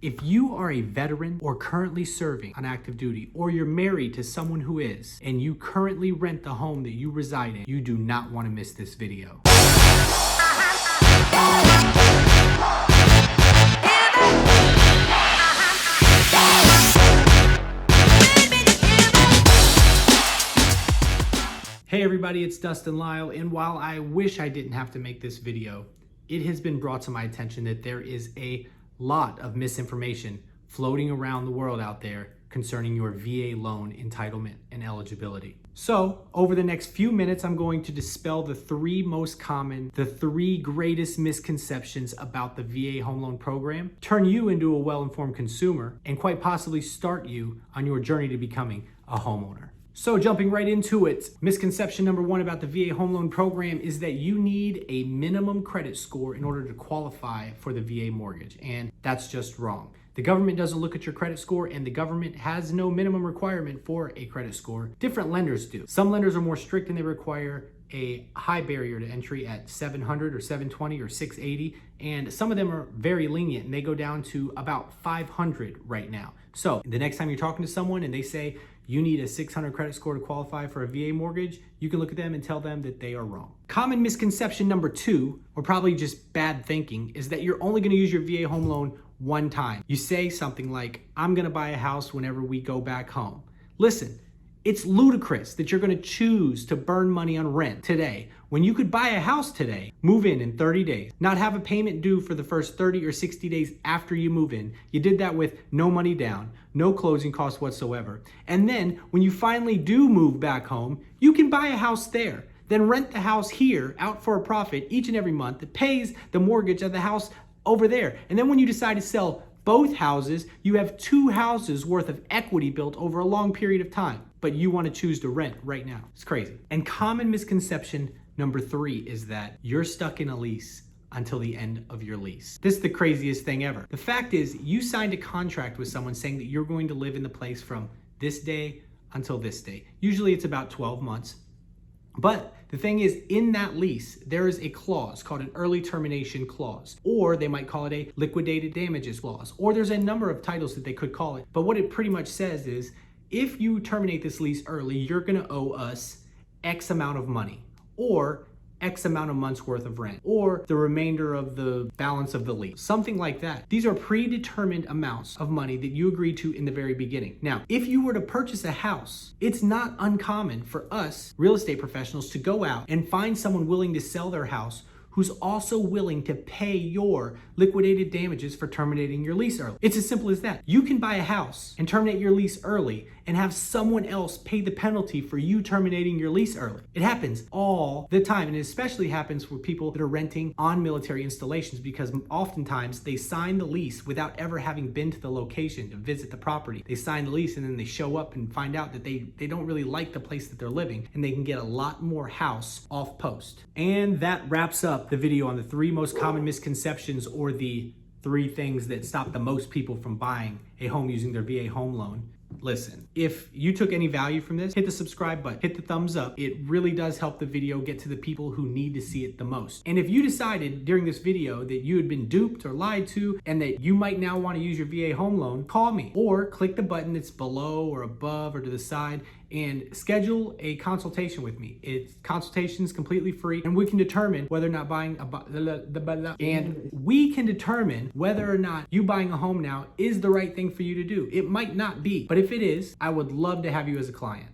If you are a veteran or currently serving on active duty, or you're married to someone who is, and you currently rent the home that you reside in, you do not want to miss this video. Hey everybody, it's Dustin Lyle, and while I wish I didn't have to make this video, it has been brought to my attention that there is a lot of misinformation floating around the world out there concerning your VA loan entitlement and eligibility. So over the next few minutes, I'm going to dispel the three greatest misconceptions about the VA home loan program, turn you into a well-informed consumer, and quite possibly start you on your journey to becoming a homeowner. So jumping right into it, misconception number one about the VA home loan program is that you need a minimum credit score in order to qualify for the VA mortgage, and that's just wrong. The government doesn't look at your credit score, and the government has no minimum requirement for a credit score. Different lenders do. Some lenders are more strict and they require a high barrier to entry at 700 or 720 or 680, and some of them are very lenient and they go down to about 500 right now. So the next time you're talking to someone and they say you need a 600 credit score to qualify for a VA mortgage, you can look at them and tell them that they are wrong. Common misconception number two, or probably just bad thinking, is that you're only gonna use your VA home loan one time. You say something like, I'm gonna buy a house whenever we go back home. Listen, it's ludicrous that you're gonna choose to burn money on rent today when you could buy a house today, move in 30 days, not have a payment due for the first 30 or 60 days after you move in. You did that with no money down, no closing costs whatsoever. And then when you finally do move back home, you can buy a house there, then rent the house here out for a profit each and every month that pays the mortgage of the house over there. And then when you decide to sell both houses, you have two houses worth of equity built over a long period of time, but you want to choose to rent right now. It's crazy. And common misconception number three is that you're stuck in a lease until the end of your lease. This is the craziest thing ever. The fact is, you signed a contract with someone saying that you're going to live in the place from this day until this day. Usually it's about 12 months. But the thing is, in that lease, there is a clause called an early termination clause, or they might call it a liquidated damages clause, or there's a number of titles that they could call it. But what it pretty much says is, if you terminate this lease early, you're gonna owe us X amount of money, or X amount of months worth of rent, or the remainder of the balance of the lease, something like that. These are predetermined amounts of money that you agreed to in the very beginning. Now, if you were to purchase a house, it's not uncommon for us real estate professionals to go out and find someone willing to sell their house who's also willing to pay your liquidated damages for terminating your lease early. It's as simple as that. You can buy a house and terminate your lease early and have someone else pay the penalty for you terminating your lease early. It happens all the time, and it especially happens for people that are renting on military installations, because oftentimes they sign the lease without ever having been to the location to visit the property. They sign the lease and then they show up and find out that they don't really like the place that they're living, and they can get a lot more house off post. And that wraps up the video on the three most common misconceptions, or the three things that stop the most people from buying a home using their VA home loan. Listen, if you took any value from this, hit the subscribe button, hit the thumbs up. It really does help the video get to the people who need to see it the most. And if you decided during this video that you had been duped or lied to, and that you might now want to use your VA home loan, call me or click the button that's below or above or to the side and schedule a consultation with me. Consultation is completely free, and we can determine whether or not you buying a home now is the right thing for you to do. It might not be, but if it is, I would love to have you as a client.